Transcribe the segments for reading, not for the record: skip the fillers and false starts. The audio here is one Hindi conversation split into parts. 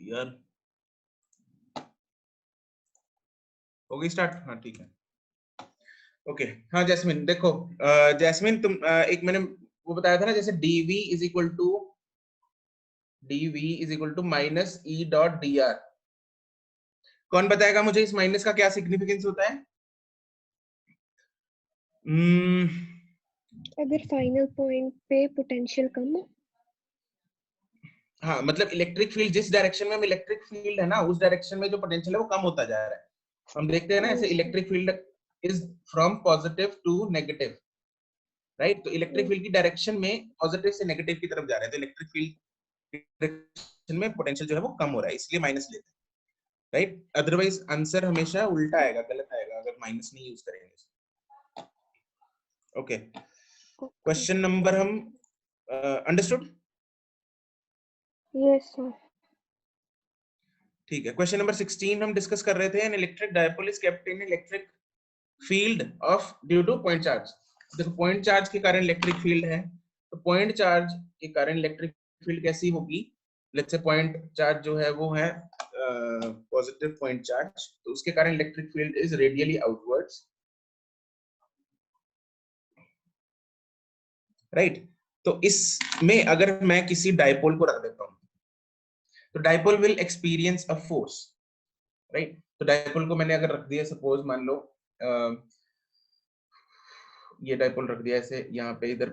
यार हो गई स्टार्ट? हाँ ठीक है, ओके। हाँ जैस्मिन देखो, जैस्मिन तुम एक मैंने वो बताया था ना, जैसे dv is equal to minus E dot D R. कौन बताएगा मुझे इस माइनस का क्या सिग्निफिकेंस होता है? अगर फाइनल पॉइंट पे पोटेंशियल कम हो। हाँ मतलब इलेक्ट्रिक फील्ड जिस डायरेक्शन में हम इलेक्ट्रिक फील्ड है ना, उस डायरेक्शन में जो पोटेंशियल है वो कम होता जा रहा है। हम देखते हैं ना ऐसे, electric field is from positive to negative, right? तो इलेक्ट्रिक फील्ड की डायरेक्शन में पॉजिटिव से नेगेटिव की तरफ जा रहे हैं, तो इलेक्ट्रिक फील्ड डायरेक्शन में पोटेंशियल जो है वो कम हो रहा है, इसलिए माइनस लेते हैं, राइट? अदरवाइज आंसर हमेशा उल्टा आएगा, गलत आएगा अगर माइनस नहीं यूज करेंगे। ओके, क्वेश्चन नंबर हम अंडरस्टूड? Yes sir. ठीक है, क्वेश्चन नंबर 16 हम डिस्कस कर रहे थे। An electric dipole is kept in electric field of due two point charge. देखो पॉइंट चार्ज के कारण इलेक्ट्रिक फील्ड है, तो पॉइंट चार्ज के कारण इलेक्ट्रिक फील्ड कैसी होगी? लेट्स से पॉइंट चार्ज जो है वो है पॉजिटिव पॉइंट चार्ज, तो उसके कारण electric field is radially outwards, right? तो इसमें अगर मैं किसी डायपोल को रख देता हूं, तो dipole will experience a force, right? तो डायपोल को मैंने अगर रख दिया, सपोज मान लो ये डायपोल रख दिया ऐसे, यहाँ पे इधर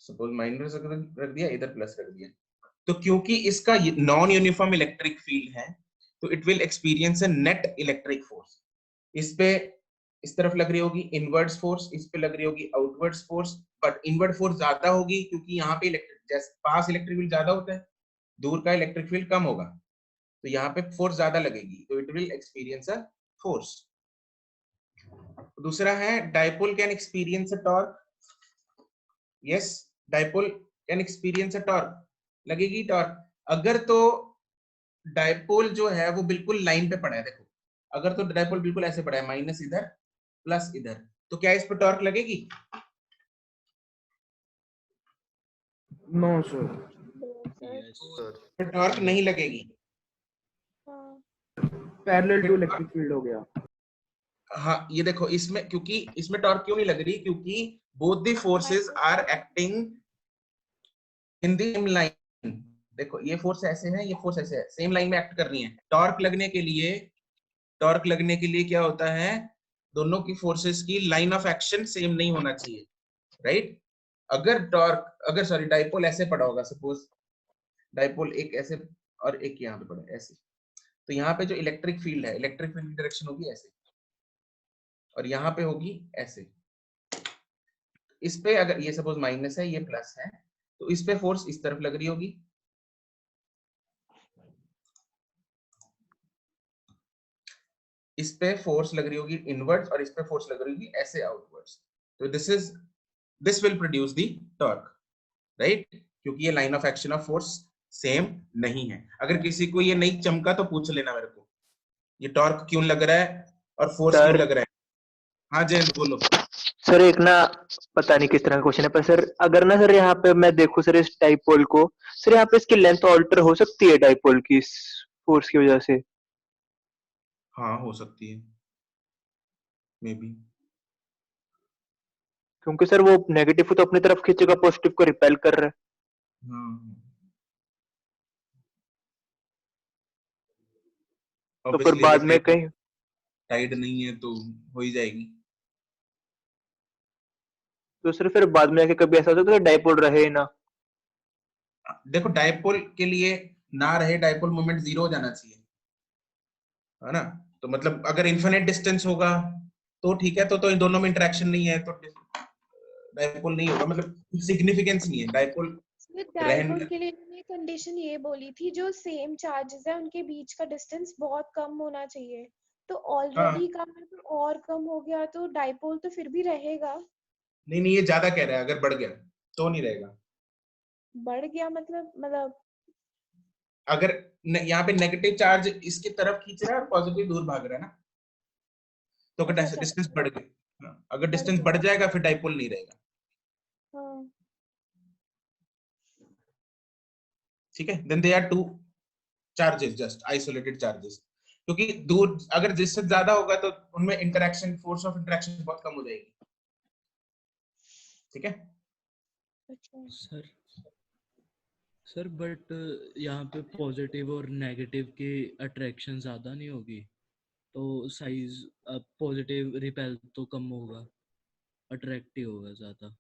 सपोज माइनस रख दिया, इधर प्लस रख दिया, तो क्योंकि इसका नॉन यूनिफॉर्म इलेक्ट्रिक फील्ड है, तो it will experience a net electric force. इस पे इस तरफ लग रही होगी इनवर्ड्स फोर्स, इस पे लग रही होगी outwards force, but inward force ज्यादा होगी क्योंकि यहाँ पे इलेक्ट्रिक, जैसे पास इलेक्ट्रिक फील्ड ज्यादा होता है, दूर का इलेक्ट्रिक फील्ड कम होगा, तो यहाँ पे फोर्स ज्यादा लगेगी, तो it will experience a force. दूसरा है dipole can experience a torque. Yes, dipole can experience a torque, लगेगी टॉर्क। अगर तो डायपोल जो है वो बिल्कुल लाइन पे पड़ा है, देखो अगर तो डायपोल बिल्कुल ऐसे पड़ा है, माइनस इधर प्लस इधर, तो क्या इस पर टॉर्क लगेगी? No sir. टॉर्क नहीं लगेगी। पैरेलल टू इलेक्ट्रिक फील्ड हो गया। हाँ ये देखो, इसमें क्योंकि इसमें टॉर्क क्यों नहीं लग रही? क्योंकि both the forces are acting in the same line. देखो ये फोर्स ऐसे है, ये फोर्स ऐसे है, सेम लाइन में एक्ट कर रही है। टॉर्क लगने के लिए क्या होता है? दोनों की फोर्सेस की लाइन ऑफ एक्शन सेम नहीं होना चाहिए, राइट? अगर सॉरी डाइपोल ऐसे पड़ा होगा, सपोज डाइपोल एक ऐसे और एक यहाँ पे पड़ा है ऐसे, तो यहाँ पे जो इलेक्ट्रिक फील्ड है, इलेक्ट्रिक फील्ड की डायरेक्शन होगी ऐसे, और यहाँ पे होगी ऐसे। इस पे अगर ये सपोज माइनस है, ये प्लस है, तो इस पे फोर्स इस तरफ लग रही होगी, इस पे फोर्स लग रही होगी इनवर्ड्स, और इस पे फोर्स लग रही होगी ऐसे आउटवर्ड्स। तो this will produce the torque, right? क्योंकि ये line of action of force same नहीं है। अगर किसी को ये नहीं चमका तो पूछ लेना मेरे को, ये टॉर्क क्यों लग रहा है और फोर्स क्यों लग रहा है। हाँ जयंत बोलो। सर एक ना पता नहीं किस तरह का क्वेश्चन है, पर सर अगर ना सर यहाँ पे मैं देखूं सर इस डाइपोल को, सर यहाँ पे इसकी लेंथ ऑल्टर हो सकती है डाइपोल की इस फोर्स की वजह से? हाँ हो सकती है, मे बी। क्योंकि सर वो नेगेटिव को तो अपनी तरफ खींचेगा, पॉजिटिव को रिपेल कर रहा है। तो फिर Obviously, बाद अगर में कहीं टाइड नहीं है तो हो ही जाएगी। तो सर फिर बाद में आके कभी ऐसा हो सकता है डाइपोल रहे ना? देखो डाइपोल के लिए ना रहे, डाइपोल मोमेंट जीरो हो जाना चाहिए, है ना? तो मतलब अगर इन्फिनिट डिस्टेंस होगा तो ठीक है, तो इन दोनों में इंटरेक्शन नहीं है तो डाइपोल नहीं होगा, मतलब सिग्निफिकेंस नहीं है डाइपोल। डाइपोल के लिए मैंने कंडीशन ये बोली थी, जो सेम चार्जेस है उनके बीच का डिस्टेंस बहुत कम होना चाहिए, तो ऑलरेडी कम है तो और कम हो गया तो डाइपोल तो फिर भी रहेगा। नहीं ये ज्यादा कह रहा है, अगर बढ़ गया तो नहीं रहेगा। बढ़ गया मतलब अगर यहाँ पे नेगेटिव चार्ज इसकी तरफ खींच रहा है और पॉजिटिव दूर भाग रहा है ना, तो अगर डिस्टेंस बढ़ गया, अगर डिस्टेंस बढ़ जाएगा फिर डाइपोल नहीं रहेगा। ठीक है, then they are two charges, just isolated charges, क्योंकि दूर अगर जिससे ज्यादा होगा तो उनमें इंटरेक्शन, फोर्स ऑफ इंटरेक्शन बहुत कम हो जाएगी। ठीक है अच्छा सर बट यहाँ पे पॉजिटिव और नेगेटिव की अट्रैक्शन ज्यादा नहीं होगी, तो साइज पॉजिटिव रिपेल तो कम होगा, अट्रैक्टिव होगा ज्यादा।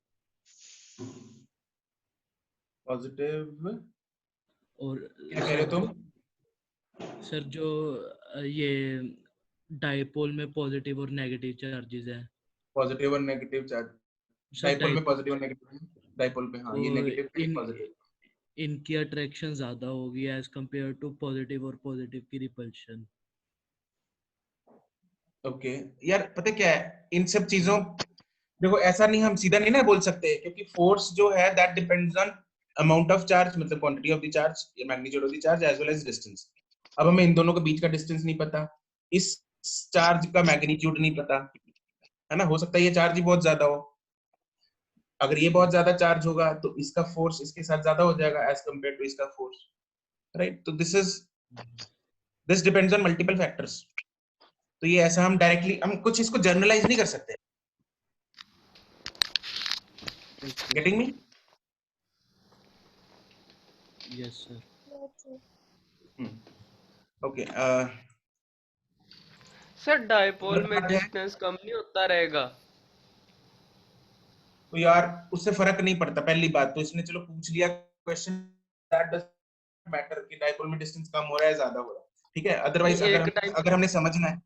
पॉजिटिव और क्या कह रहे हो तुम? सर जो ये डाइपोल में पॉजिटिव और नेगेटिव चार्जेस है, पॉजिटिव और नेगेटिव चार्ज, सर डाइपोल में पॉजिटिव और नेगेटिव, डाइपोल पे हाँ, ये तो नेगेटिव पे इन पॉजिटिव। इनकी अट्रैक्शन ज्यादा होगी एज कंपेयर टू पॉजिटिव, और पॉजिटिव की रिपल्शन। ओके यार, पता है क्या है इन सब चीजों, देखो ऐसा नहीं, हम सीधा नहीं ना बोल सकते, क्योंकि फोर्स जो है that depends on amount of charge, मतलब क्वांटिटी ऑफ द चार्ज या magnitude of the charge as well as distance. अब हमें इन दोनों के बीच का डिस्टेंस नहीं पता, इस चार्ज का मैग्नीट्यूड नहीं पता, है ना, हो सकता है ये चार्ज ही बहुत ज्यादा हो। अगर ये बहुत ज्यादा चार्ज होगा तो इसका फोर्स इसके साथ ज्यादा हो जाएगा एज कंपेयर टू इसका फोर्स, राइट। तो this depends on multiple factors. तो ये ऐसा हम डायरेक्टली हम कुछ इसको जर्नलाइज नहीं कर सकते। Getting me? Yes sir. Okay sir dipole में डिस्टेंस कम नहीं होता रहेगा? तो यार उससे फर्क नहीं पड़ता, पहली बात तो इसने चलो पूछ लिया क्वेश्चन, दैट डजंट मैटर कि डाइपोल में डिस्टेंस कम हो रहा है ज्यादा हो रहा है, ठीक है। अदरवाइज अगर हमने समझना है,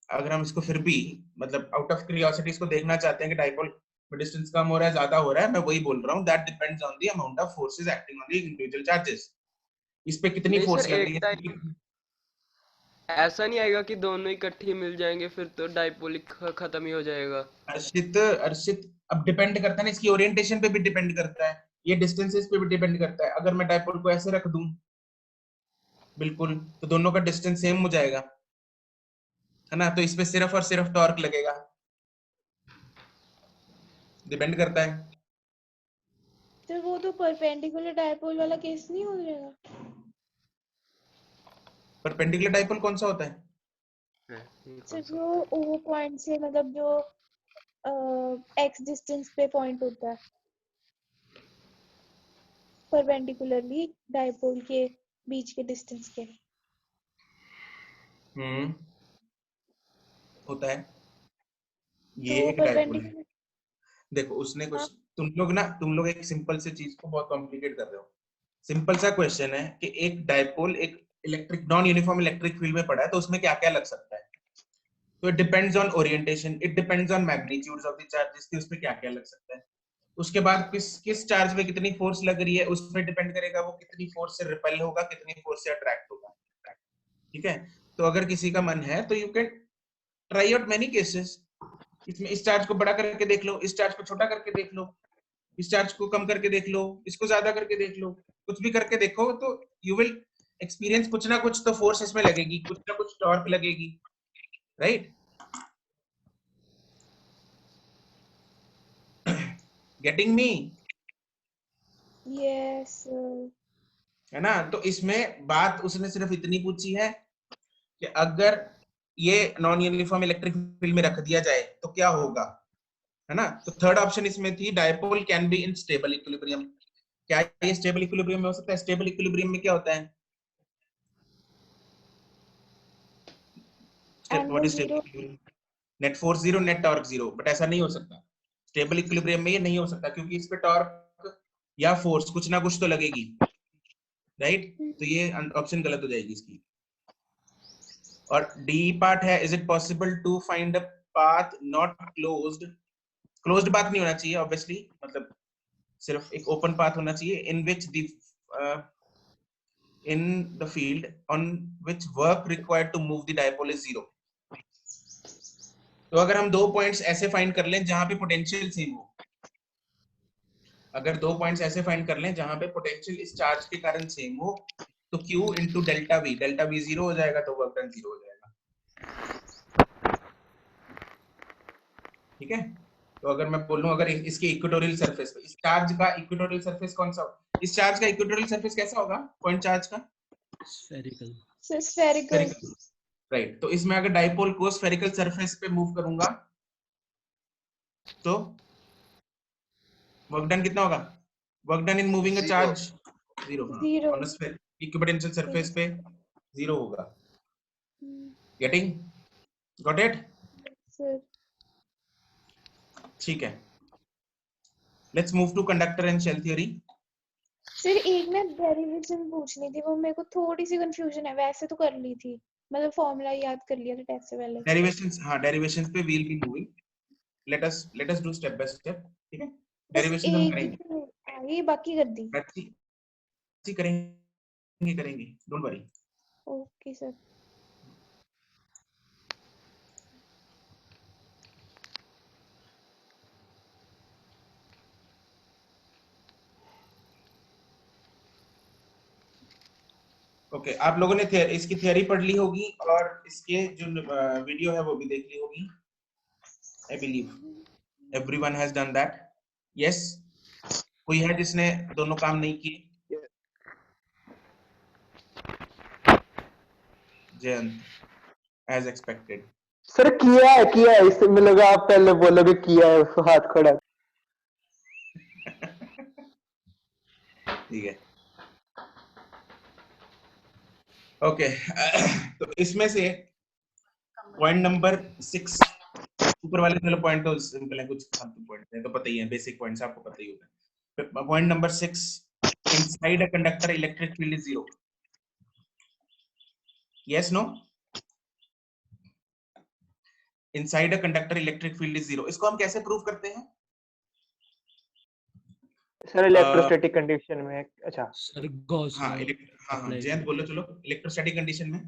अगर हम इसको फिर भी मतलब आउट ऑफ क्यूरियोसिटी इसको देखना चाहते हैं कि डाइपोल में डिस्टेंस कम हो रहा है ज्यादा हो रहा है, मैं वही बोल रहा हूँ, that depends on the amount of forces acting on the individual charges. इस पे कितनी नहीं फोर्स सर, लग एक रही है, टाइम ऐसा नहीं आएगा कि दोनों इकट्ठे मिल जाएंगे फिर तो डाइपोल खत्म ही हो जाएगा। अर्षित अब डिपेंड करता है ना, इसकी ओरिएंटेशन पे भी डिपेंड करता है, ये डिस्टेंसेस पे भी डिपेंड करता है। अगर मैं डाइपोल को ऐसे रख दूं बिल्कुल, तो दोनों का डिस्टेंस सेम हो जाएगा, है ना, तो इस पे सिर्फ और सिर्फ टॉर्क लगेगा, डिपेंड करता है। तो वो तो परपेंडिकुलर डाइपोल वाला केस नहीं हो जाएगा? परपेंडिकुलर डाइपोल कौन सा होता है? सर जो ओ पॉइंट से मतलब जो एक्स डिस्टेंस पे पॉइंट होता है परपेंडिकुलरली डाइपोल के बीच के डिस्टेंस के। होता है, ये तो एक डाइपोल है। परपेंडिकुलर, देखो उसने कुछ, तुम लोग एक सिंपल से चीज को बहुत कॉम्प्लिकेट कर रहे हो। सिंपल सा क्वेश्चन है कि एक डाइपोल एक electric non uniform electric field में पड़ा है, तो उसमें क्या क्या लग सकता है। तो it depends on orientation, it depends on magnitudes of the charges कि उसमें क्या क्या लग सकता है। उसके बाद किस चार्ज में कितनी फोर्स लग रही है उस पर डिपेंड करेगा, वो कितनी फोर्स से रिपेल होगा, कितनी फोर्स से अट्रैक्ट होगा, ठीक है। तो अगर किसी का मन है तो you can try out many cases, इसमें इस चार्ज को बड़ा करके देख लो, इस चार्ज को छोटा करके देख लो, इस चार्ज को कम करके देख लो, इसको ज्यादा करके देख लो, कुछ भी करके देखो, तो यू विल एक्सपीरियंस कुछ ना कुछ तो फोर्स इसमें लगेगी, कुछ ना कुछ टॉर्क लगेगी, राइट। Getting me? यस है ना। तो इसमें बात उसने सिर्फ इतनी पूछी है कि अगर ये नॉन यूनिफॉर्म इलेक्ट्रिक फील्ड में रख दिया जाए तो क्या होगा, है ना। तो थर्ड ऑप्शन इसमें थी dipole can be in stable equilibrium. क्या ये स्टेबल इक्विलिब्रियम में हो सकता है? स्टेबल इक्विलिब्रियम में क्या होता है? What is stable equilibrium? Net force zero, net torque zero, but ऐसा नहीं हो सकता स्टेबल इक्विलिब्रियम में, ये नहीं हो सकता क्योंकि इस पे टॉर्क या फोर्स कुछ ना कुछ तो लगेगी, राइट। तो ये ऑप्शन गलत हो जाएगी इसकी। और डी पार्ट है, is it possible to find a path not closed? Closed path नहीं होना चाहिए ऑब्वियसली, मतलब सिर्फ एक ओपन पाथ होना चाहिए, इन विच in the field on which work required to move the dipole is zero। तो अगर हम दो पॉइंट्स ऐसे फाइंड कर लें जहां पे पोटेंशियल सेम हो, अगर दो पॉइंट्स ऐसे फाइंड कर लें जहां पे पोटेंशियल इस चार्ज के कारण सेम हो, तो Q into delta V zero हो जाएगा, तो वर्क डन जीरो हो जाएगा, ठीक है। तो अगर मैं बोलूं अगर इसके इक्वेटोरियल सरफेस पे इस चार्ज का इक्वेटोरियल सरफेस कौन सा, इस चार्ज का इक्वेटोरियल सरफेस कैसा होगा पॉइंट चार्ज का? Spherical. Spherical. राइट, तो इसमें अगर डाइपोल को स्फेरिकल सरफेस पे मूव करूंगा तो वर्क डन कितना होगा? Work done in moving a charge zero. Zero. On a equipotential surface पे जीरो होगा। Getting got it? Sir. ठीक है, let's move to conductor and shell theory. Sir एक मैं डेरिवेशन पूछनी थी, वो मेरे को थोड़ी सी कंफ्यूजन है, वैसे तो कर ली थी, मतलब फॉर्मूला याद कर लिया था टेस्ट से पहले। डेरिवेशंस, हाँ डेरिवेशंस पे we'll be moving, let us do step by step, ठीक है? बस डेरिवेशंस हम एक ही करेंगे, तो आई, बाकी कर दी। अच्छी करेंगे, don't worry. Okay sir. Okay, आप लोगों ने इसकी थियरी पढ़ ली होगी और इसके जो वीडियो है वो भी देख ली होगी। I believe everyone has done that. Yes, कोई है जिसने दोनों काम नहीं किए? Jayant, as expected. सर किया है, इससे मुझे लगा आप पहले बोलोगे किया है, उसको हाथ खड़ा। ठीक है, ओके। तो इसमें से पॉइंट नंबर 6, ऊपर वाले चलो पॉइंट तो सिंपल है, कुछ फालतू पॉइंट है तो पता ही है, बेसिक पॉइंट्स आपको पता ही होगा। Point number 6, inside a conductor electric field is zero. Yes no? Inside a conductor electric field is zero, इसको हम कैसे प्रूव करते हैं? सर इलेक्ट्रोस्टैटिक कंडीशन में, अच्छा सर गॉस हाँ लॉ हाँ अप्लाई जयंत बोलो, चलो। इलेक्ट्रोस्टैटिक कंडीशन में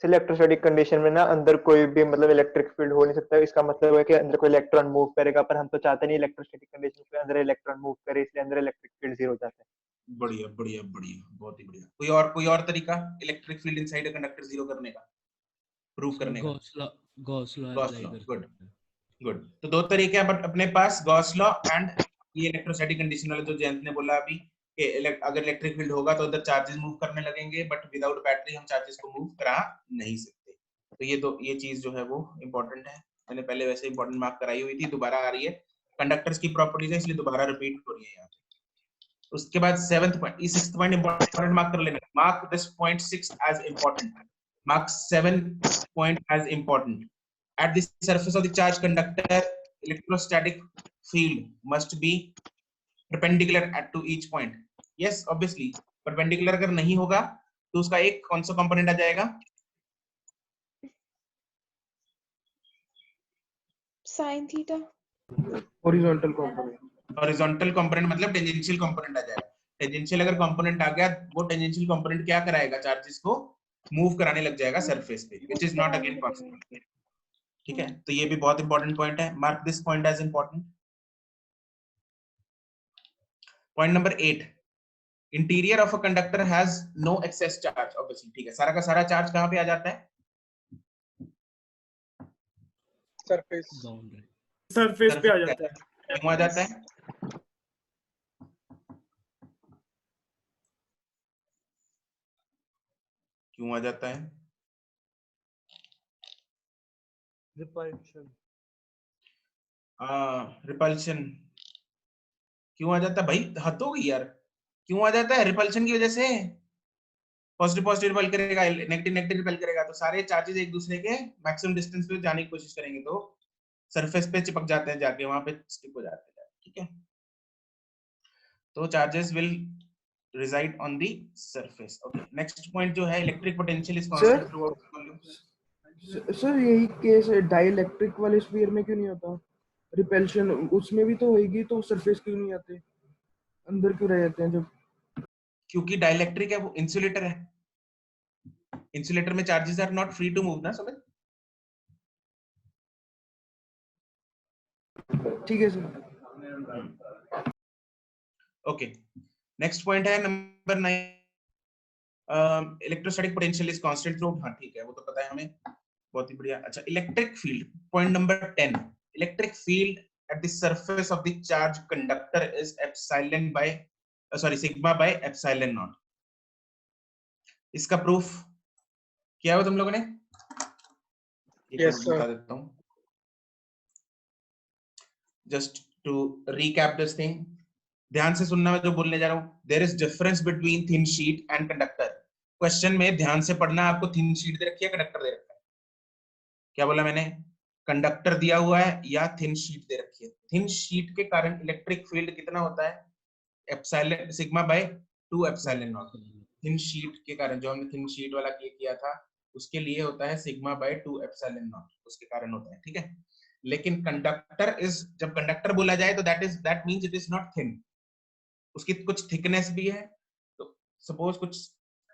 इलेक्ट्रोस्टैटिक कंडीशन में ना अंदर कोई भी मतलब इलेक्ट्रिक फील्ड हो नहीं सकता। इसका मतलब है कि अंदर कोई इलेक्ट्रॉन मूव करेगा, पर हम तो चाहते नहीं इलेक्ट्रोस्टैटिक कंडीशन के अंदर इलेक्ट्रॉन मूव करे, इसलिए अंदर इलेक्ट्रिक फील्ड जीरो हो जाता है। बढ़िया बढ़िया बढ़िया, बहुत ही बढ़िया। कोई और तरीका electric field inside a conductor zero करने का, प्रूव सर करने का? Gauss law Gauss apply law, कर गुड सकते हैं। गुड। तो दो तरीके हैं बट अपने पास, गॉस लॉ एंड ये इलेक्ट्रोस्टैटिक कंडीशन वाला जो जयंत ने बोला अभी कि अगर इलेक्ट्रिक फील्ड होगा तो उधर चार्जेस मूव करने लगेंगे, बट विदाउट बैटरी हम चार्जेस को मूव करा नहीं सकते। तो ये चीज जो है वो इंपॉर्टेंट है, मैंने पहले वैसे इंपॉर्टेंट मार्क कराई हुई थी, दोबारा आ रही है। कंडक्टर्स की प्रॉपर्टीज है इसलिए दोबारा रिपीट हो रही है यहाँ पे। उसके बाद 7th पॉइंट, ये 6th पॉइंट इंपॉर्टेंट मार्क कर लेना। Mark this point 6 as important, mark 7 point as important. At the surface of the charged conductor, electrostatic field must be perpendicular to each point. Yes, obviously, perpendicular अगर नहीं होगा तो उसका एक कौन सा कंपोनेंट आ जाएगा? Sine theta. Horizontal component. Horizontal component मतलब टेंजेंशियल कंपोनेंट आ जाएगा। टेंजेंशियल अगर कंपोनेंट आ गया, वो टेंजेंशियल कंपोनेंट क्या कराएगा? चार्जेस को मूव कराने लग जाएगा सरफेस पे, which is not again possible. ठीक है, तो ये भी बहुत इंपॉर्टेंट पॉइंट है, mark this point as important. Point number 8, interior of a conductor has no excess charge. Obviously, ठीक है, सारा का सारा चार्ज कहां पे आ जाता है? सरफेस बाउंड्री सरफेस पे आ जाता है। क्यों आ जाता है? क्यों आ जाता है? रिपल्शन। रिपल्शन क्यों आ जाता है भाई? हद हो गई यार, क्यों आ जाता है? रिपल्शन की वजह से। पॉजिटिव पॉजिटिव रिपल करेगा, नेगेटिव नेगेटिव रिपल करेगा, तो सारे चार्जेस एक दूसरे के मैक्सिमम डिस्टेंस पे जाने की कोशिश करेंगे तो सरफेस पे चिपक जाते हैं, जाके वहां पे स्टिक हो जाते हैं। ठीक है, तो charges will reside on the surface. Okay, next point जो है electric potential is constant sir through out volume. Sir यही केस डाइलेक्ट्रिक वाले स्फीयर में क्यों नहीं होता? रिपल्शन उसमें भी तो होगी, तो सरफेस क्यों नहीं आते, अंदर क्यों रह जाते हैं जब? क्योंकि डाइलेक्ट्रिक है, वो इंसुलेटर है। इंसुलेटर में charges are not free to move ना, समझ? ठीक है सर। ओके, नेक्स्ट पॉइंट है number 9, electrostatic potential is constant through. हाँ ठीक है, वो तो पता है हमें, बहुत ही बढ़िया। अच्छा, electric field, point number 10, electric field at the surface of the charged conductor is sigma by epsilon naught. इसका प्रूफ किया हो तुम लोगों ने? Yes, sir. बता देता हूँ just to recap this thing. ध्यान से सुनना मैं जो बोलने जा रहा हूँ। There is difference between thin sheet and conductor. Question में ध्यान से पढ़ना, आपको थिन शीट दे रखी है, कंडक्टर दे रखा है। क्या बोला मैंने? कंडक्टर दिया हुआ है या थिन शीट दे रखी है। थिन शीट के कारण इलेक्ट्रिक फील्ड कितना होता है? Epsilon sigma by 2 epsilon not. Thin sheet के कारण, जो हमने थिन शीट वाला किया था, उसके लिए होता है सिग्मा बाय 2 एप्सिलॉन नॉट, उसके कारण होता है, ठीक है। लेकिन कंडक्टर इज, जब कंडक्टर बोला जाए तो that means it is not thin, उसकी कुछ थिकनेस भी है। तो सपोज कुछ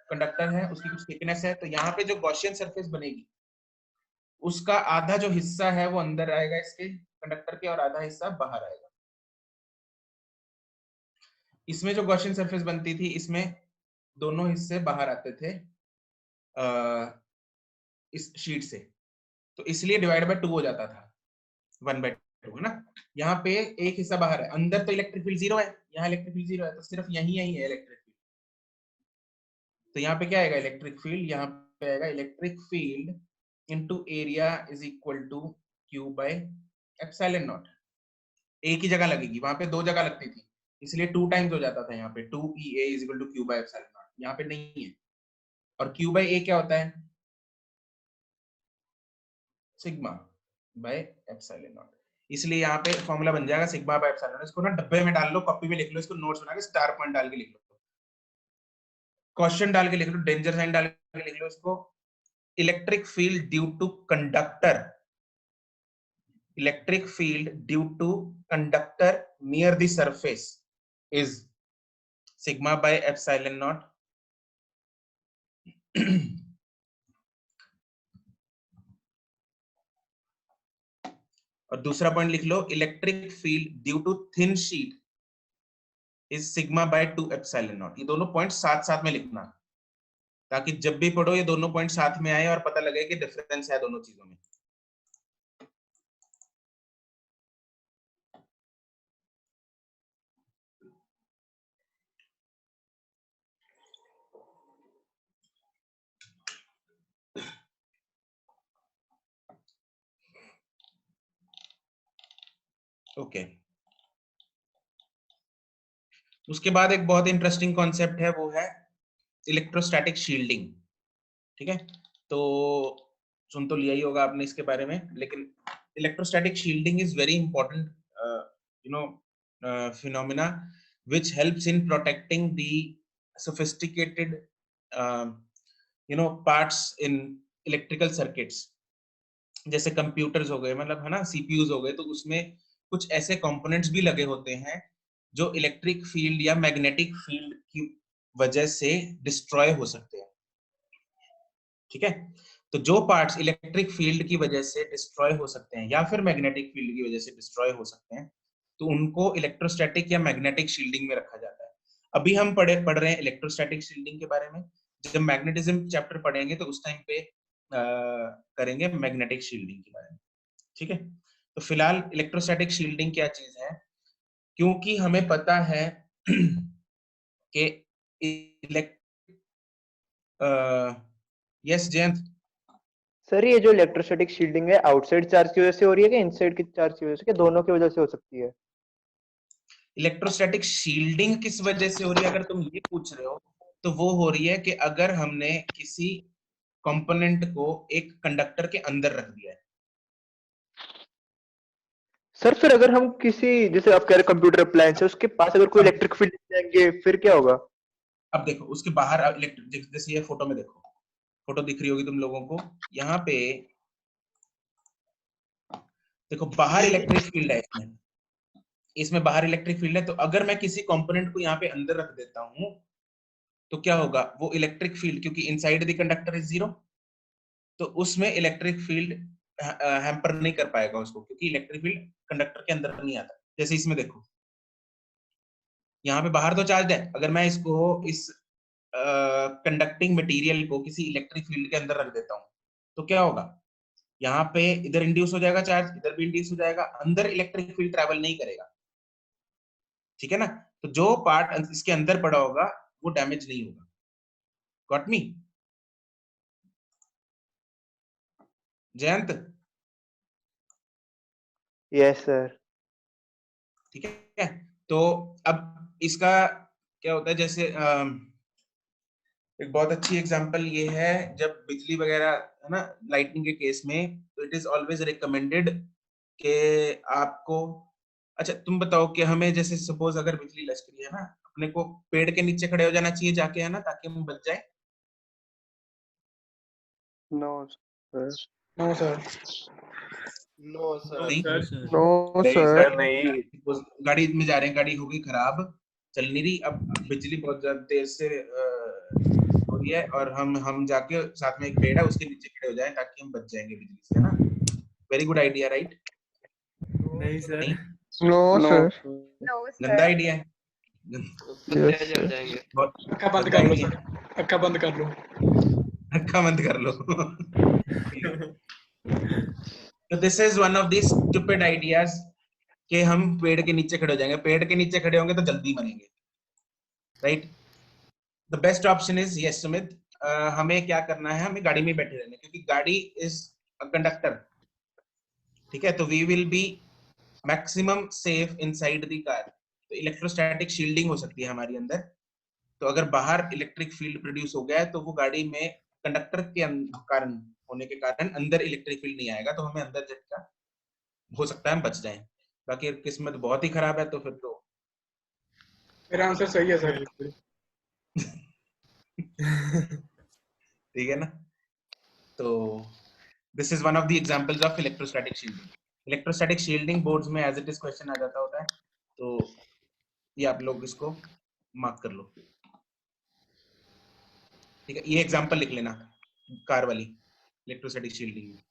कंडक्टर है, उसकी कुछ थिकनेस है, तो यहाँ पे जो गॉसियन सरफेस बनेगी उसका आधा जो हिस्सा है वो अंदर आएगा इसके कंडक्टर के, और आधा हिस्सा बाहर आएगा। इसमें जो गॉसियन सरफेस बनती थी, इसमें दोनों हिस्से बाहर आते थे इस शीट से, तो इसलिए डिवाइड बाय 2 हो जाता था, 1/2 है ना। यहाँ पे एक हिस्सा बाहर है, अंदर तो इलेक्ट्रिक फील्ड 0 है, यहाँ इलेक्ट्रिक फील्ड 0 है, तो सिर्फ यही है इलेक्ट्रिक फील्ड। तो यहाँ पे क्या आएगा? इलेक्ट्रिक फील्ड, यहाँ पे आएगा electric field into area is equal to Q by epsilon naught. एक ही जगह लगेगी, वहां पे 2 जगह लगती थी, इसलिए 2 टाइम्स हो जाता था। यहाँ पे 2EA is equal to Q by epsilon naught, यहाँ पे नहीं है। और Q बाय A क्या होता है? Sigma bye epsilon not. इसलिए यहाँ पे फॉर्मूला बन जाएगा सिग्मा बाय एप्सिलॉन नॉट। इसको ना डब्बे में डाल लो, कॉपी में लिख लो, इसको नोट्स बना के स्टार पॉइंट डाल के लिख लो, क्वेश्चन डाल के लिख लो, डेंजर साइन डाल के लिख लो इसको। Electric field due to conductor, electric field due to conductor near the surface is sigma by epsilon naught और दूसरा पॉइंट लिख लो, electric field due to thin sheet is sigma by 2 epsilon naught. ये दोनों पॉइंट साथ साथ में लिखना, ताकि जब भी पढ़ो ये दोनों पॉइंट साथ में आए और पता लगे कि डिफरेंस है दोनों चीजों में। ओके उसके बाद एक बहुत इंटरेस्टिंग कॉन्सेप्ट है, वो है इलेक्ट्रोस्टैटिक शील्डिंग, ठीक है। तो सुन तो लिया ही होगा आपने इसके बारे में, लेकिन electrostatic shielding is very important phenomena which helps in protecting the sophisticated parts in electrical circuits, जैसे कंप्यूटर्स हो गए, मतलब है ना, सीपीयूज हो गए, तो उसमें कुछ ऐसे कंपोनेंट्स भी लगे होते हैं जो इलेक्ट्रिक फील्ड या मैग्नेटिक फील्ड की वजह से डिस्ट्रॉय हो सकते हैं, ठीक है। तो जो पार्ट्स इलेक्ट्रिक फील्ड की वजह से डिस्ट्रॉय हो सकते हैं या फिर मैग्नेटिक फील्ड की वजह से डिस्ट्रॉय हो सकते हैं, तो उनको इलेक्ट्रोस्टैटिक या मैग्नेटिक शील्डिंग में रखा जाता है। अभी हम पढ़ रहे हैं इलेक्ट्रोस्टैटिक शील्डिंग के बारे में। जब मैग्नेटिज्म चैप्टर पढ़ेंगे तो उस टाइम पे करेंगे मैग्नेटिक शील्डिंग के बारे में, ठीक है। तो फिलहाल इलेक्ट्रोस्टैटिक शील्डिंग क्या चीज है, क्योंकि हमें पता है कि यस जयंत सर, ये जो इलेक्ट्रोस्टैटिक शील्डिंग है आउटसाइड चार्ज की वजह से हो रही है कि इनसाइड की चार्ज की वजह से, कि दोनों की वजह से हो सकती है? इलेक्ट्रोस्टैटिक शील्डिंग किस वजह से हो रही है अगर तुम ये पूछ रहे हो, तो वो हो रही है कि अगर हमने किसी कंपोनेंट को एक कंडक्टर के अंदर रख दिया है। सर फिर अगर हम किसी, जैसे आप कह रहे कंप्यूटर अप्लायंस है, उसके पास अगर कोई इलेक्ट्रिक फील्ड जाएंगे फिर क्या होगा? अब देखो उसके बाहर इलेक्ट्रिक, जैसे ये फोटो में देखो, फोटो दिख रही होगी तुम लोगों को, यहाँ पे देखो बाहर इलेक्ट्रिक फील्ड है, इसमें बाहर इलेक्ट्रिक फील्ड है। तो अगर मैं किसी कंपोनेंट को यहाँ पे अंदर रख देता हूं तो क्या होगा, वो इलेक्ट्रिक फील्ड, क्योंकि इनसाइड द कंडक्टर इज 0, तो उसमें इलेक्ट्रिक फील्ड हैम्पर नहीं कर पाएगा उसको, क्योंकि इलेक्ट्रिक फील्ड कंडक्टर के अंदर नहीं आता। जैसे इसमें देखो, यहाँ पे बाहर तो चार्ज है, अगर मैं इसको इस कंडक्टिंग मटेरियल को किसी इलेक्ट्रिक फील्ड के अंदर रख देता हूँ तो क्या होगा, यहाँ पे इधर इंड्यूस हो जाएगा चार्ज, इधर भी इंड्यूस हो जाएगा, अंदर इलेक्ट्रिक फील्ड ट्रैवल नहीं करेगा, ठीक है ना। तो जो पार्ट इसके अंदर पड़ा होगा वो डैमेज नहीं होगा, got me Jayant? Yes sir. ठीक है, तो अब इसका क्या होता है, जैसे एक बहुत अच्छी एग्जांपल ये है, जब बिजली वगैरह है ना, लाइटनिंग के केस में, तो इट इज ऑलवेज रिकमेंडेड कि आपको, अच्छा तुम बताओ कि हमें जैसे सपोज अगर बिजली लश्करी है ना, अपने को पेड़ के नीचे खड़े हो जाना चाहिए जाके, है ना, ताकि हम बच जाए? No sir. No sir. No sir. नहीं, नो सर। नो नहीं सर। सर नहीं। Suppose गाड़ी में जा रहे हैं, गाड़ी हो गई खराब, चल नहीं रही, अब बिजली बहुत ज्यादा देर से हो रही है, और हम जाके साथ में एक पेड़ है उसके नीचे खड़े हो जाएं ताकि हम बच जाएंगे बिजली से, है ना? Very good idea, right? नहीं सर। नहीं, नो नो सर। नो गंदा सर। आइडिया है, पत्ते यस जल सर। जाएंगे। बहुत अक्का बंद गंदा कर लो आइडिया। सर, अक्का बंद कर लो। अक्का बंद कर लो। तो this is one of the stupid ideas कि हम पेड़ के नीचे खड़े हो जाएंगे, पेड़ के नीचे खड़े होंगे तो जल्दी मरेंगे, right? The best option is, yes Sumit, हमें क्या करना है, हमें गाड़ी में बैठे रहना है, क्योंकि गाड़ी इज अ कंडक्टर, ठीक है? तो we will be maximum safe inside the car. तो इलेक्ट्रोस्टैटिक शील्डिंग हो सकती है हमारी अंदर, तो अगर बाहर इलेक्ट्रिक फील्ड प्रोड्यूस हो गया है तो वो गाड़ी में कंडक्टर के कारण होने के कारण अंदर इलेक्ट्रिक फील्ड नहीं आएगा, तो हमें अंदर झटका हो सकता है हम बच जाएं। बाकी किस्मत बहुत ही खराब है तो फिर तो मेरा आंसर सही है सर। बिल्कुल। ठीक है ना? तो this is one of the examples of electrostatic shielding. Electrostatic shielding boards में एज इट इज क्वेश्चन आ जाता होता है, तो ये आप लोग इसको मार्क कर लो, ठीक है? ये एग्जांपल लिख लेना कार वाली इलेक्ट्रोस्टैटिक शील्डिंग में।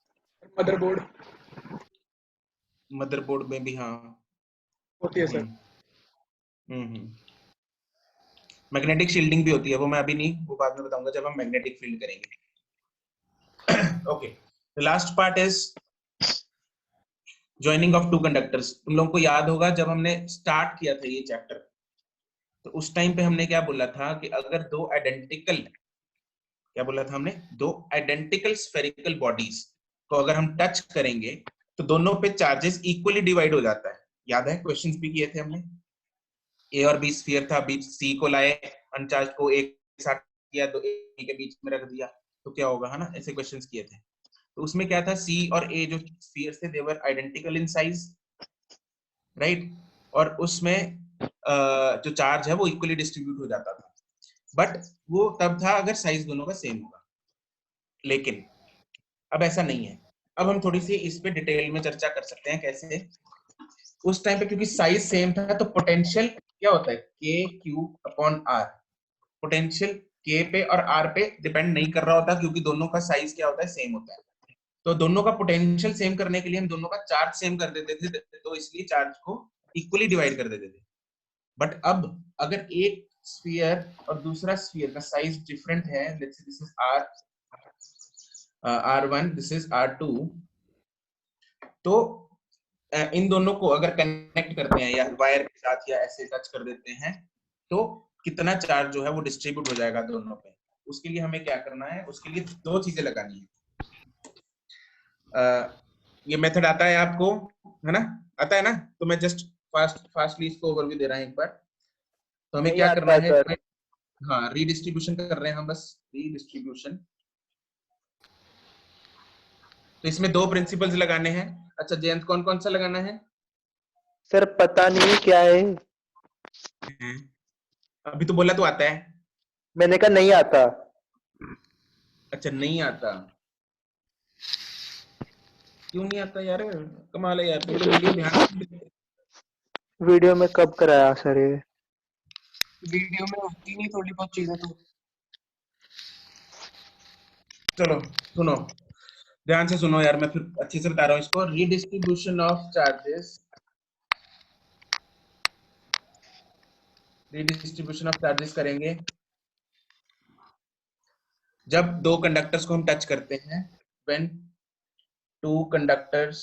मदरबोर्ड मदरबोर्ड में भी, हाँ। होती है सर। मैग्नेटिक शील्डिंग भी होती है, वो मैं अभी नहीं, वो बाद में बताऊंगा जब हम मैग्नेटिक फील्ड करेंगे। Okay, the last part is joining of two conductors. तुम लोगों को याद होगा जब हमने स्टार्ट किया था ये चैप्टर, तो उस टाइम पे हमने क्या बोला था कि अगर दो आइडेंटिकल, क्या बोला था हमने, दो आइडेंटिकल स्फेरिकल बॉडीज को अगर हम टच करेंगे तो दोनों पे चार्जेस इक्वली डिवाइड हो जाता है। याद है, क्वेश्चंस भी किए थे हमने। ए और बी स्फीयर था, बीच सी को लाए, अनचार्ज को एक साथ किया, तो ए के बीच में रख दिया, तो क्या होगा, है ना? ऐसे क्वेश्चंस किए थे। तो उसमें क्या था, सी और ए जो स्फीयर थे, दे वर आइडेंटिकल इन साइज, राइट? और उसमें जो चार्ज है वो इक्वली डिस्ट्रीब्यूट हो जाता था, बट वो तब था अगर साइज दोनों का सेम होगा। लेकिन अब ऐसा नहीं है। अब हम थोड़ी सी इस पे डिटेल में चर्चा कर सकते हैं कैसे। उस टाइम पे क्योंकि साइज सेम था, तो पोटेंशियल क्या होता है, के क्यू अपॉन आर। पोटेंशियल के पे और आर पे डिपेंड नहीं कर रहा होता, क्योंकि दोनों का साइज क्या होता है, सेम होता है। तो दोनों का पोटेंशियल सेम करने के लिए हम दोनों का चार्ज सेम कर देते थे, तो इसलिए चार्ज को इक्वली डिवाइड कर देते थे। बट अब अगर एक स्फीयर और दूसरा स्फीयर का साइज डिफरेंट है, let's say this is R1, this is R2, तो इन दोनों को अगर कनेक्ट करते हैं या वायर के साथ या ऐसे टच कर देते हैं, तो कितना चार्ज जो है वो डिस्ट्रीब्यूट हो जाएगा दोनों पे। उसके लिए हमें क्या करना है, उसके लिए दो चीजें लगानी है। ये मेथड आता है आपको, है ना? आता है ना? तो मैं जस्ट फास्टली इसको ओवरव्यू दे रहा हूं एक बार। तो हमें नहीं क्या आता करना है, सर। हाँ, रीडिस्ट्रीब्यूशन कर रहे हैं हम, बस रीडिस्ट्रीब्यूशन। तो इसमें दो प्रिंसिपल्स लगाने हैं। अच्छा जयंत, कौन कौन सा लगाना है? सर पता नहीं क्या है। अभी तो बोला तो आता है। मैंने कहा नहीं आता। अच्छा नहीं आता, क्यों नहीं आता यार? कमाल है यार, तुम लोग वीडियो ध्यान से नहीं देखते। वीडियो में कब कराया सर ये? वीडियो में होती नहीं थोड़ी बहुत चीजें तो। चलो सुनो, ध्यान से सुनो यार, मैं फिर अच्छे से बता रहा हूँ इसको। Redistribution of charges, redistribution of charges करेंगे जब दो कंडक्टर्स को हम टच करते हैं, when two conductors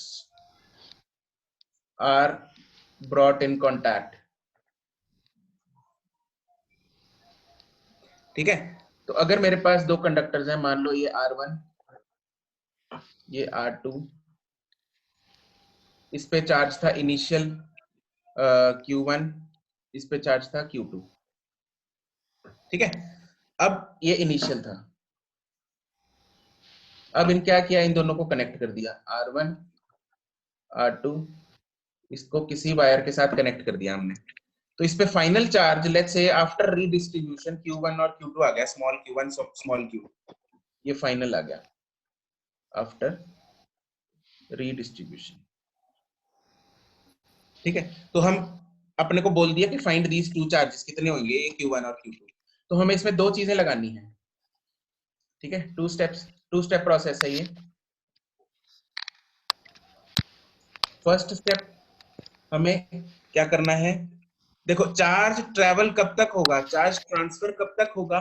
are brought in contact. ठीक है, तो अगर मेरे पास दो कंडक्टर्स हैं, मान लो ये R1 ये R2, इस पे चार्ज था इनिशियल Q1, इस पे चार्ज था Q2, ठीक है। अब ये इनिशियल था, अब इन क्या किया, इन दोनों को कनेक्ट कर दिया, R1 R2, इसको किसी वायर के साथ कनेक्ट कर दिया हमने। तो इस पे final charge let's say after redistribution Q1 और Q2 आ गया, स्मॉल q1 स्मॉल q, ये फाइनल आ गया आफ्टर रीडिस्ट्रीब्यूशन, ठीक है। तो हम अपने को बोल दिया कि फाइंड दीज टू चार्जेस, कितने होंगे ये Q1 और Q2। तो हमें इसमें दो चीजें लगानी है, ठीक है, टू स्टेप प्रोसेस है ये। फर्स्ट स्टेप हमें क्या करना है, देखो चार्ज ट्रेवल कब तक होगा, चार्ज ट्रांसफर कब तक होगा,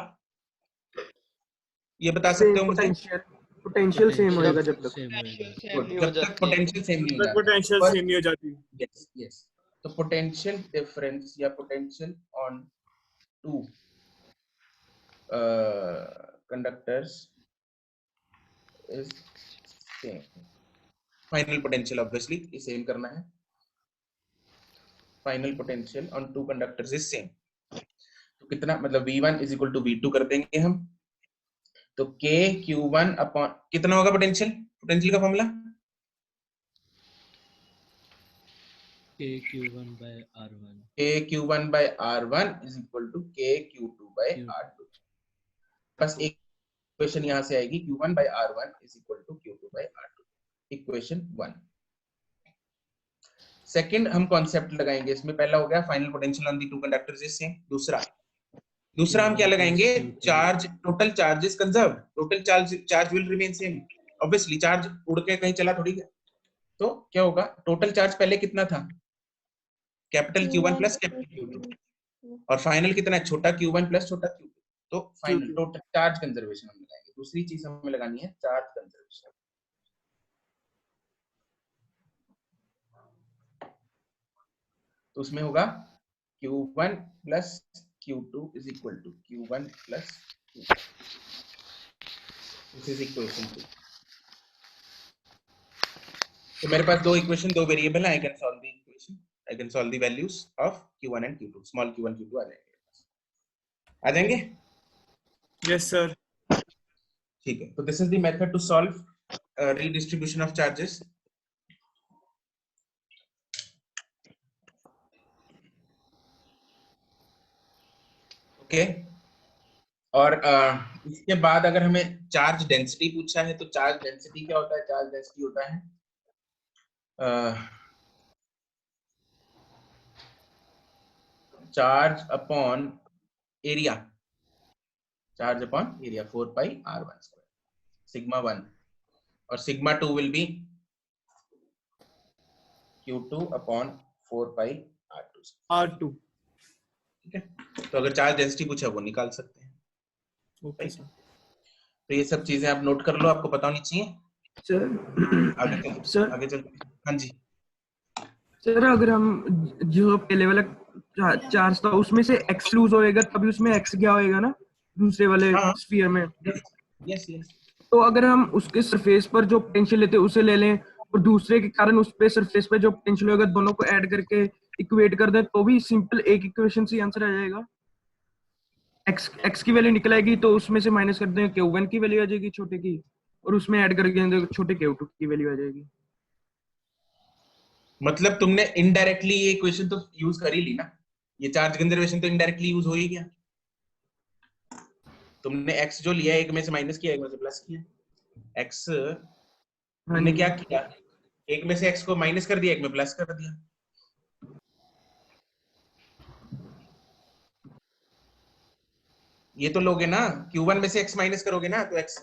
ये बता सकते सेम हो मुझे? पोटेंशियल सेम होएगा जब तक। सेम होएगा। सेम नहीं हो जब तक जाती है। पोटेंशियल सेम नहीं हो तक जाता। पोटेंशियल First- सेम नहीं हो जाती। yes yes, तो पोटेंशियल डिफरेंस या potential on to conductors is same, final potential obviously same करना है, final potential on to conductors is same. तो कितना मतलब V1 is equal to V2 कर देंगे हम, तो K Q1 अपॉन कितना होगा पोटेंशियल, पोटेंशियल का formula K Q1 by R1 K Q1 by R1 is equal to K Q2 by Q2 R2। बस एक इक्वेशन यहां से आएगी, Q1 by R1 is equal to Q2 by R2, equation 1। Second हम कॉन्सेप्ट लगाएंगे इसमें, पहला हो गया final potential on the two conductors is same, दूसरा हम क्या Q1 plus लगाएंगे, Q2 charge total charge is conserved, total charge will remain same, obviously charge उड़ के कहीं चला थोड़ी गया। तो क्या होगा, टोटल चार्ज पहले कितना था, capital Q1 plus capital Q2, और फाइनल कितना है, छोटा Q1 प्लस छोटा Q2। तो फाइनल टोटल चार्ज कंजर्वेशन हम लगाएंगे। दूसरी चीज हमें लगानी है चार्ज कंजर्वेशन, तो उसमें होगा Q1 plus Q2 is equal to Q1 plus Q2, this is equation 2। तो मेरे पास दो इक्वेशन, दो वेरिएबल है, I can solve the equation, I can solve the values of Q1 and Q2, small q1 Q2 आ जाएंगे। Yes sir. ठीक है, तो this is the method to solve redistribution of charges। Okay, और इसके बाद अगर हमें चार्ज डेंसिटी पूछा है, तो चार्ज डेंसिटी क्या होता है, चार्ज डेंसिटी होता है charge upon area, charge upon area 4 pi r1 square, sigma 1 और sigma 2 will be Q2 upon 4 pi r2 square। R2। ठीक है, तो अगर चार्ज डेंसिटी पूछा वो निकाल सकते हैं। Okay sir. तो ये सब चीजें आप नोट कर लो, आपको पता होनी चाहिए। सर आगे चलते, हाँ जी सर, अगर हम जो पहले वाला चार्ज था उसमें से x लूज होएगा तभी उसमें x क्या होएगा ना, दूसरे वाले हाँ स्फीयर में। यस यस, तो अगर हम उसके सरफेस पर जो पोटेंशियल लेते हैं उसे ले लें और दूसरे के कारण उस पे सरफेस पे जो पोटेंशियल होगा दोनों को ऐड करके इक्वेट कर दें, तो भी सिंपल एक इक्वेशन से आंसर आ जाएगा। x की वैल्यू निकल आएगी तो उसमें से माइनस कर दें Q1 की वैल्यू आ जाएगी छोटे की, और उसमें ऐड करके छोटे Q2 की वैल्यू आ जाएगी। मतलब तुमने इनडायरेक्टली ये इक्वेशन तो यूज कर ही ली ना, ये चार्ज कंजर्वेशन तो इनडायरेक्टली यूज हो ही गया। तुमने x जो लिया एक में से माइनस किया, एक में से प्लस किया। x तुमने क्या किया, एक में से x को माइनस कर दिया, एक में प्लस कर दिया। ये तो लोगे ना, Q1 में से x माइनस करोगे ना, तो x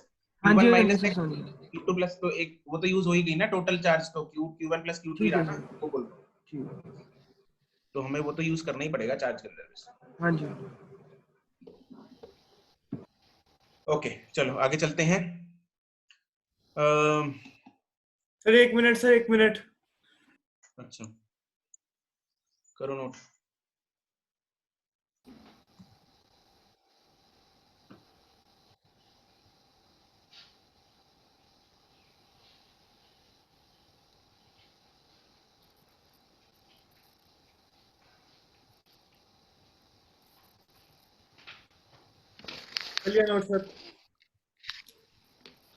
Q1 minus x Q2 plus, तो एक वो तो यूज हो ही गई ना टोटल चार्ज, तो Q1 प्लस Q2 ही रहा ना, वो बोल दो। तो हमें वो तो यूज करना ही पड़ेगा चार्ज कंजर्वेशन। हाँ जी। ओके चलो आगे चलते हैं। Sir 1 minute sir, 1 minute. अच्छा करो नोट। चलिए नोट सर।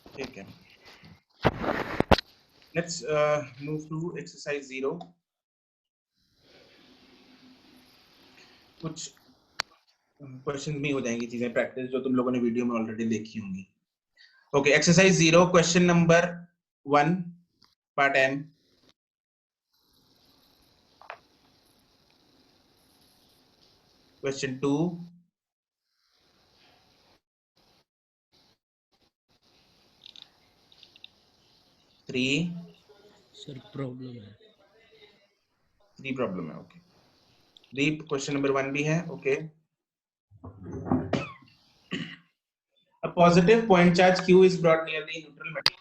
ठीक है, लेट्स मूव टू एक्सरसाइज 0। कुछ क्वेश्चन भी हो जाएंगी, चीजें प्रैक्टिस जो तुम लोगों ने वीडियो में ऑलरेडी देखी होंगी। Okay, exercise 0 question number 1 part M। Question 2, 3 sir problem है। 3 प्रॉब्लम है। ओके, दीप क्वेश्चन नंबर 1 भी है। Okay, a positive point charge q is brought near the neutral metal।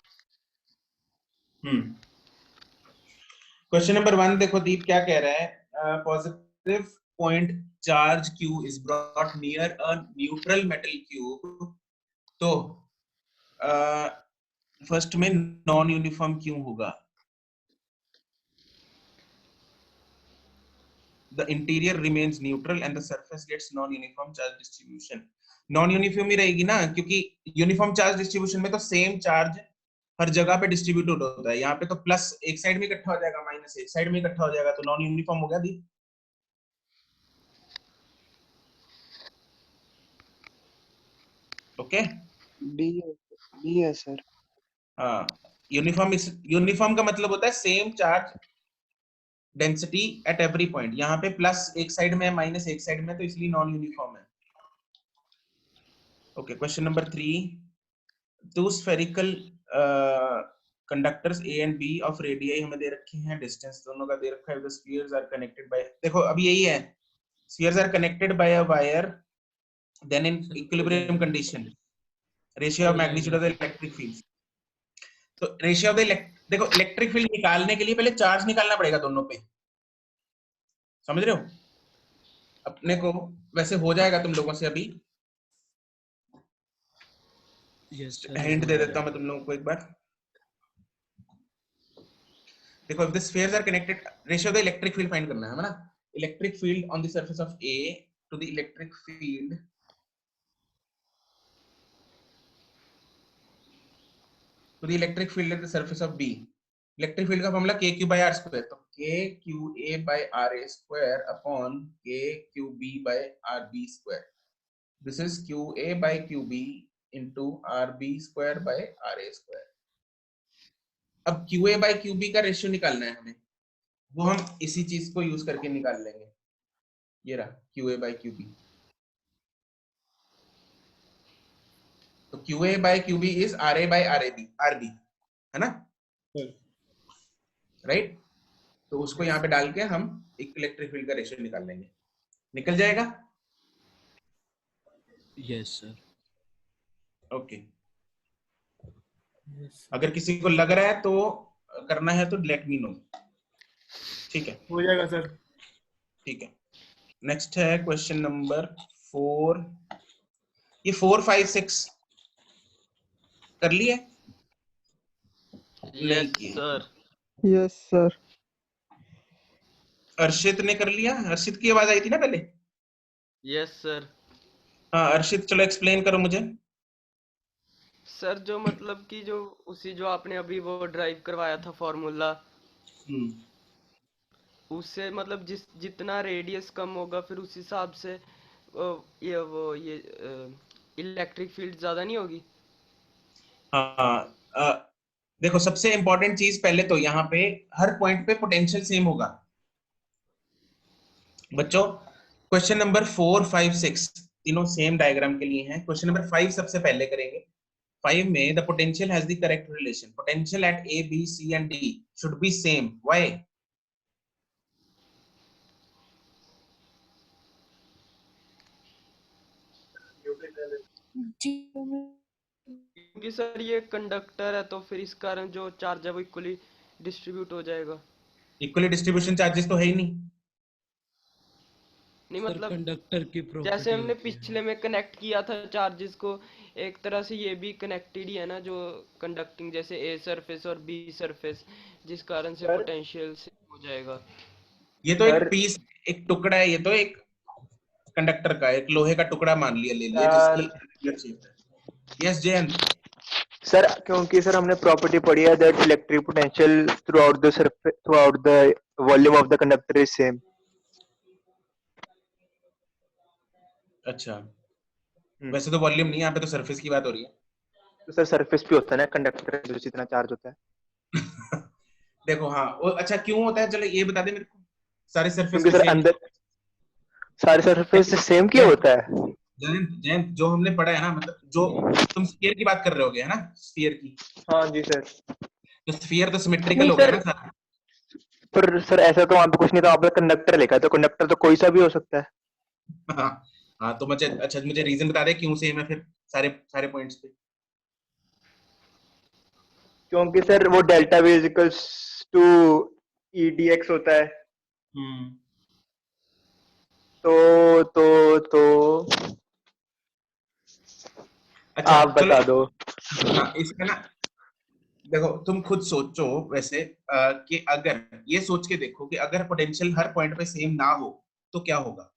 Question number 1 देखो दीप क्या कह रहा है, positive point charge q is brought near a neutral metal cube। तो फर्स्ट में नॉन यूनिफॉर्म क्यों होगा? The interior remains neutral and the surface gets non-uniform charge distribution। Non uniform ही रहेगी ना, क्योंकि यूनिफॉर्म चार्ज डिस्ट्रीब्यूशन में तो सेम चार्ज हर जगह पे डिस्ट्रीब्यूट होता है। यहाँ पे तो प्लस एक साइड में इकट्ठा हो जाएगा, माइनस एक साइड में इकट्ठा हो जाएगा, तो नॉन यूनिफॉर्म हो गया दी। ओके, बी है सर। हाँ, यूनिफॉर्म का मतलब होता है same charge density at every point. यहाँ पे प्लस एक साइड में है, माइनस एक साइड में, तो इसलिए नॉन यूनिफॉर्म है। Okay, question number 3, two spherical conductors A and B of radii हमें दे रखे हैं, डिस्टेंस दोनों का दे रखा है। The spheres are connected by, देखो अब यही है, spheres are connected by a wire, then in equilibrium condition ratio of magnitude of the electric field. तो रेशियो ऑफ द देखो इलेक्ट्रिक फील्ड निकालने के लिए पहले चार्ज निकालना पड़ेगा दोनों पे, समझ रहे हो? अपने को वैसे हो जाएगा तुम लोगों से अभी, यस सर, हिंट दे देता हूं मैं तुम लोगों को एक बार। देखो if the spheres are connected, ratio of the electric field find करना है ना, electric field on the surface of A to the electric field at the surface of B। Electric field का फॉर्मूला KQ/R², तो KQA/RA² upon KQB/RB²। This is QA/QB into RB²/RA²। अब QA/QB का रेशियो निकालना है हमें, वो हम इसी चीज को यूज करके निकाल लेंगे। ये रहा QA/QB। तो QA/QB इज RA/RB, है ना, राइट? तो उसको यहाँ पे डाल के हम इलेक्ट्रिक फील्ड का रेशियो निकाल लेंगे, निकल जाएगा। Yes sir. ओके, अगर किसी को लग रहा है तो करना है तो लेट मी नो, ठीक है? हो जाएगा सर। ठीक है, नेक्स्ट है क्वेश्चन नंबर 4। ये 4, 5, 6 कर लिए? Yes sir. Yes sir. Arshit ने कर लिया? अर्शित की आवाज आई थी ना पहले? Yes sir. हाँ अर्शित, चलो एक्सप्लेन करो मुझे। सर जो मतलब कि जो उसी जो आपने अभी वो ड्राइव करवाया था फॉर्मूला, उससे मतलब जितना रेडियस कम होगा फिर उस हिसाब से ये इलेक्ट्रिक फील्ड ज्यादा नहीं होगी। हाँ, देखो सबसे इंपॉर्टेंट चीज पहले तो यहाँ पे हर पॉइंट पे पोटेंशियल सेम होगा बच्चों। क्वेश्चन नंबर 4, 5, 6 तीनों सेम डायग्राम के लिए हैं। क्वेश्चन नंबर 5 सबसे पहले करेंगे। 5 में the potential has the correct relation, potential at A, B, C and D should be same. Why? क्योंकि सर ये कंडक्टर है तो फिर इस कारण जो चार्ज है वो इक्वली डिस्ट्रीब्यूट हो जाएगा। इक्वली डिस्ट्रीब्यूशन चार्जेस तो है ही नहीं। नहीं सर मतलब कंडक्टर की प्रॉपर्टी जैसे हमने होती है। पिछले में कनेक्ट किया था चार्जेस को, एक तरह से ये भी कनेक्टेड ही है ना, जो कंडक्टिंग जैसे A सरफेस और B सरफेस, जिस कारण से पोटेंशियल से हो जाएगा। ये तो एक पीस, एक टुकड़ा है, ये तो एक कंडक्टर का, एक लोहे का टुकड़ा मान लिया, ले लिया यार जिसकी यस जयंत। सर क्योंकि सर हमने प्रॉपर्टी पढ़ी है that electric potential through out the volume of the conductor is same. अच्छा, वैसे तो वॉल्यूम नहीं, यहाँ पे तो सरफेस की बात हो रही है। तो सर सरफेस पे होता है ना कंडक्टर जो जितना चार्ज होता है। देखो हाँ अच्छा क्यों होता है, चलो ये बता दे मेरे को। सारे सरफेस क्योंकि पे सर सेम अंदर सारे सरफेस सेम क्यों होता है? जयंत जयंत जो हमने पढ़ा है ना, मतलब जो तुम स्फीयर की बात कर रहे होगे है ना, स्फीयर की, हाँ जी सर। तो स्फीयर तो सिमेट्रिकल नहीं हो गया सर, ना सर। पर सर ऐसा तो वहां पे कुछ नहीं था, वहां पे कंडक्टर लिखा है, तो कंडक्टर तो कोई सा भी हो सकता है। हाँ हाँ, तो मुझे अच्छा मुझे रीजन बता दे क्यों सेम है फिर सारे सारे पॉइंट्स पे। क्योंकि सर वो delta V equals to E D X होता है। तो अच्छा आप चलो बता दो। हाँ इसका ना, देखो तुम खुद सोचो वैसे कि अगर ये सोच के देखो कि अगर पोटेंशियल हर पॉइंट पे सेम ना हो तो क्या होगा।